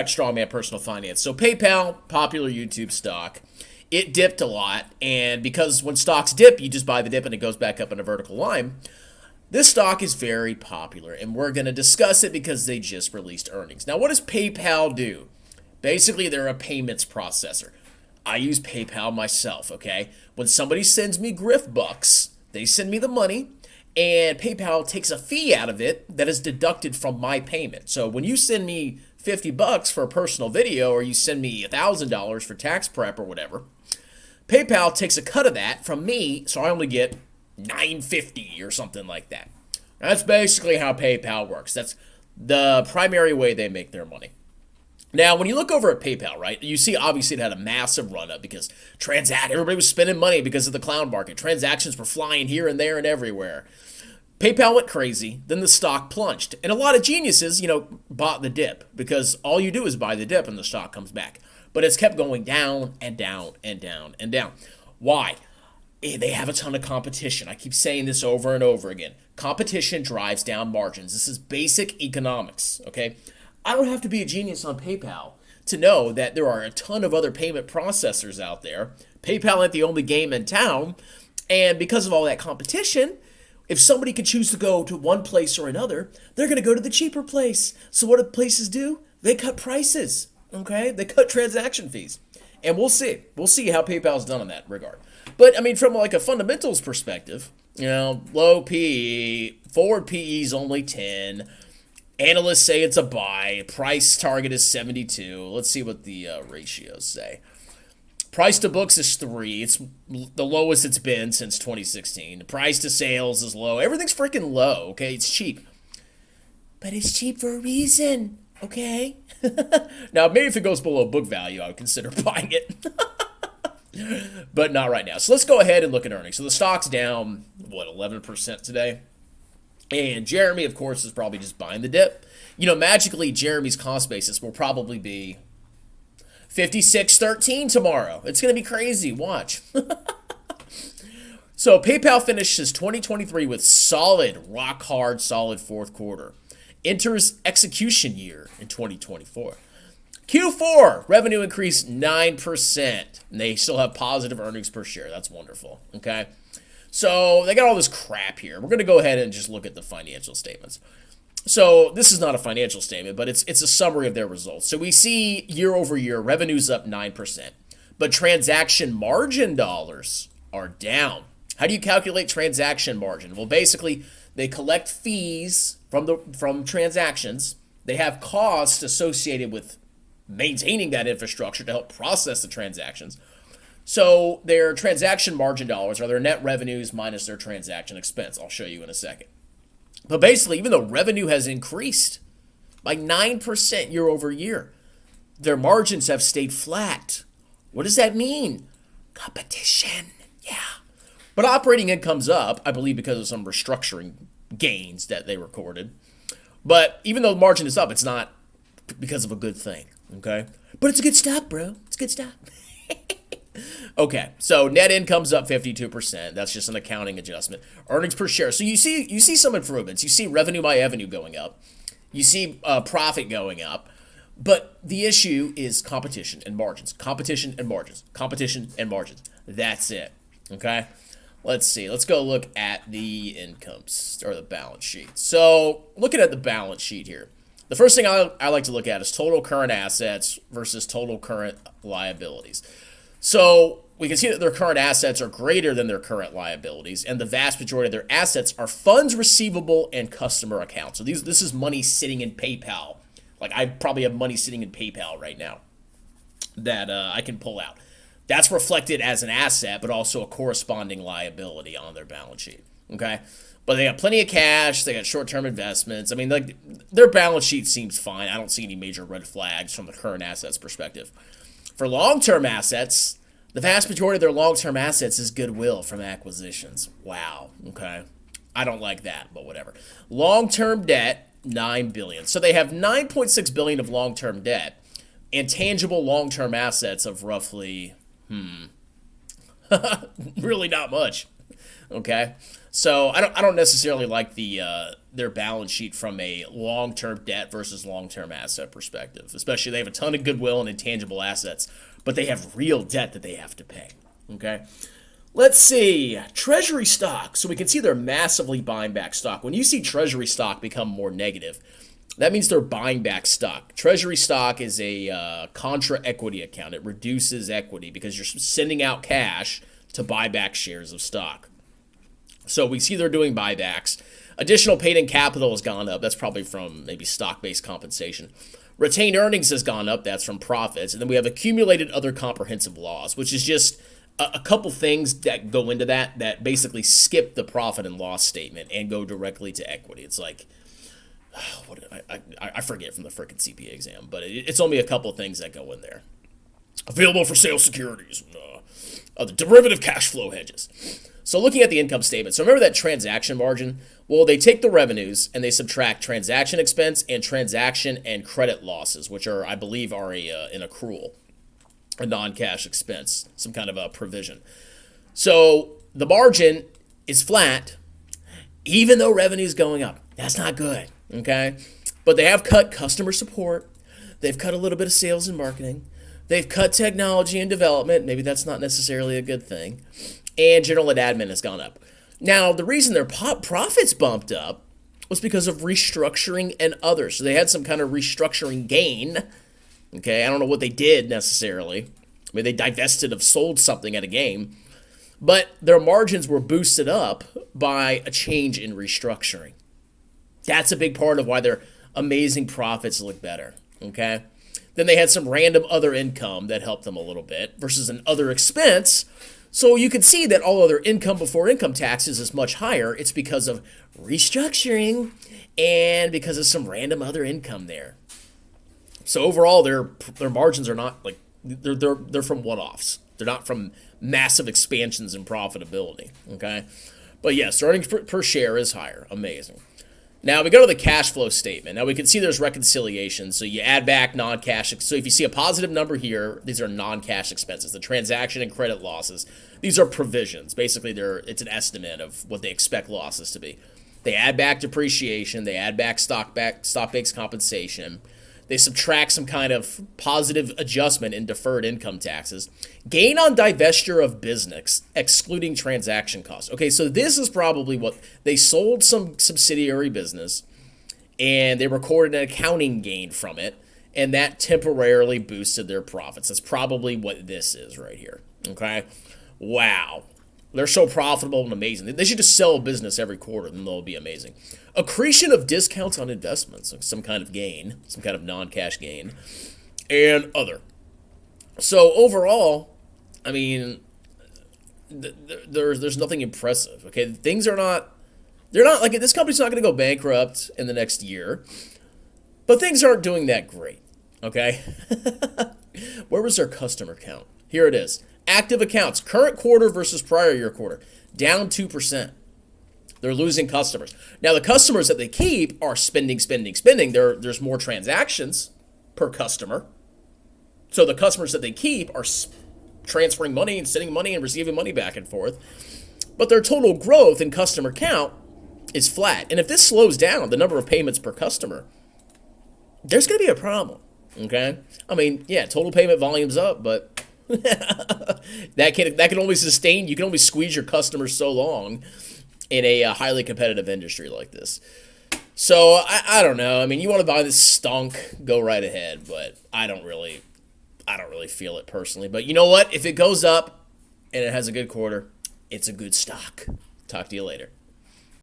Strongman Personal Finance. So PayPal, popular YouTube stock. It dipped a lot, and because when stocks dip, you just buy the dip and it goes back up in a vertical line. This stock is very popular, and we're going to discuss it because they just released earnings. Now, what does PayPal do? Basically, they're a payments processor. I use PayPal myself, okay? When somebody sends me Griff bucks, they send me the money, and PayPal takes a fee out of it that is deducted from my payment. So when you send me $50 for a personal video, or you send me $1,000 for tax prep or whatever, PayPal takes a cut of that from me, so I only get $9.50 or something like that. That's basically how PayPal works. That's the primary way they make their money. Now, when you look over at PayPal, right, you see obviously it had a massive run-up because everybody was spending money because of the clown market. Transactions were flying here and there and everywhere. PayPal went crazy, then the stock plunged. And a lot of geniuses, bought the dip because all you do is buy the dip and the stock comes back. But it's kept going down and down and down and down. Why? They have a ton of competition. I keep saying this over and over again. Competition drives down margins. This is basic economics, okay? I don't have to be a genius on PayPal to know that there are a ton of other payment processors out there. PayPal ain't the only game in town. And because of all that competition, if somebody could choose to go to one place or another, they're going to go to the cheaper place. So what do places do? They cut prices, okay? They cut transaction fees. And we'll see. We'll see how PayPal's done in that regard. But, from like a fundamentals perspective, low PE, forward PE is only 10. Analysts say it's a buy. Price target is 72. Let's see what the ratios say. Price to books is 3. It's the lowest it's been since 2016. The price to sales is low. Everything's freaking low, okay? It's cheap. But it's cheap for a reason, okay? Now, maybe if it goes below book value, I would consider buying it. But not right now. So let's go ahead and look at earnings. So the stock's down, 11% today? And Jeremy, of course, is probably just buying the dip. Magically, Jeremy's cost basis will probably be 56.13 tomorrow. It's going to be crazy. Watch. So PayPal finishes 2023 with solid, rock-hard, solid fourth quarter. Enters execution year in 2024. Q4, revenue increased 9%. And they still have positive earnings per share. That's wonderful, okay? So they got all this crap here. We're going to go ahead and just look at the financial statements. So this is not a financial statement, but it's a summary of their results. So we see year over year, revenue's up 9%, but transaction margin dollars are down. How do you calculate transaction margin? Well, basically, they collect fees from transactions. They have costs associated with maintaining that infrastructure to help process the transactions. So their transaction margin dollars are their net revenues minus their transaction expense. I'll show you in a second. But basically, even though revenue has increased by 9% year over year, their margins have stayed flat. What does that mean? Competition. Yeah. But operating income's up, I believe, because of some restructuring gains that they recorded. But even though the margin is up, it's not because of a good thing, okay? But it's a good stock, bro. It's a good stock. Okay, so net income's up 52%. That's just an accounting adjustment. Earnings per share. So you see some improvements. You see revenue by revenue going up. You see profit going up. But the issue is competition and margins. Competition and margins. Competition and margins. That's it. Okay? Let's see. Let's go look at the incomes or the balance sheet. So looking at the balance sheet here. The first thing I like to look at is total current assets versus total current liabilities. So we can see that their current assets are greater than their current liabilities, and the vast majority of their assets are funds receivable and customer accounts. So this is money sitting in PayPal. Like I probably have money sitting in PayPal right now that I can pull out. That's reflected as an asset, but also a corresponding liability on their balance sheet. Okay, but they got plenty of cash. They got short-term investments. I mean, like their balance sheet seems fine. I don't see any major red flags from the current assets perspective. For long-term assets, the vast majority of their long-term assets is goodwill from acquisitions. Wow. Okay. I don't like that, but whatever. Long-term debt, $9 billion. So they have $9.6 billion of long-term debt and tangible long-term assets of roughly, really not much. Okay, so I don't necessarily like their balance sheet from a long-term debt versus long-term asset perspective. Especially they have a ton of goodwill and intangible assets, but they have real debt that they have to pay. Okay. Let's see. Treasury stock. So we can see they're massively buying back stock. When you see treasury stock become more negative, that means they're buying back stock. Treasury stock is a contra equity account. It reduces equity because you're sending out cash to buy back shares of stock. So we see they're doing buybacks. Additional paid-in capital has gone up. That's probably from maybe stock-based compensation. Retained earnings has gone up. That's from profits. And then we have accumulated other comprehensive loss, which is just a couple things that go into that basically skip the profit and loss statement and go directly to equity. It's like, I forget from the frickin' CPA exam, but it's only a couple of things that go in there. Available for sale securities, other derivative cash flow hedges. So looking at the income statement, so remember that transaction margin? Well, they take the revenues and they subtract transaction expense and transaction and credit losses, which are, I believe, are an accrual, a non-cash expense, some kind of a provision. So the margin is flat, even though revenue is going up. That's not good, okay? But they have cut customer support. They've cut a little bit of sales and marketing. They've cut technology and development. Maybe that's not necessarily a good thing. And general and admin has gone up. Now, the reason their profits bumped up was because of restructuring and others. So they had some kind of restructuring gain. Okay, I don't know what they did necessarily. Maybe they divested of sold something at a game. But their margins were boosted up by a change in restructuring. That's a big part of why their amazing profits look better. Okay? Then they had some random other income that helped them a little bit versus an other expense. So you can see that all other income before income taxes is much higher. It's because of restructuring and because of some random other income there. So overall, their margins are not like they're from one-offs. They're not from massive expansions in profitability. Okay, but yes, earnings per share is higher. Amazing. Now we go to the cash flow statement. Now we can see there's reconciliation. So you add back non-cash. So if you see a positive number here, these are non-cash expenses. The transaction and credit losses, these are provisions. Basically, it's an estimate of what they expect losses to be. They add back depreciation. They add back stock-based compensation. They subtract some kind of positive adjustment in deferred income taxes. Gain on divestiture of business, excluding transaction costs. Okay, so this is probably what they sold some subsidiary business and they recorded an accounting gain from it, and that temporarily boosted their profits. That's probably what this is right here. Okay, wow. They're so profitable and amazing. They should just sell a business every quarter, then they'll be amazing. Accretion of discounts on investments, like some kind of gain, some kind of non-cash gain, and other. So overall, I mean, there's nothing impressive. Okay, things are not. They're not like this company's not going to go bankrupt in the next year, but things aren't doing that great. Okay, where was their customer count? Here it is. Active accounts, current quarter versus prior year quarter, down 2%. They're losing customers. Now, the customers that they keep are spending. There's more transactions per customer. So the customers that they keep are transferring money and sending money and receiving money back and forth. But their total growth in customer count is flat. And if this slows down, the number of payments per customer, there's going to be a problem. Okay? I mean, yeah, total payment volume's up, but that can only sustain. You can only squeeze your customers so long in a highly competitive industry like this. So I don't know. I mean, you want to buy this stunk, go right ahead, but I don't really feel it personally. But you know what? If it goes up and it has a good quarter, it's a good stock. Talk to you later.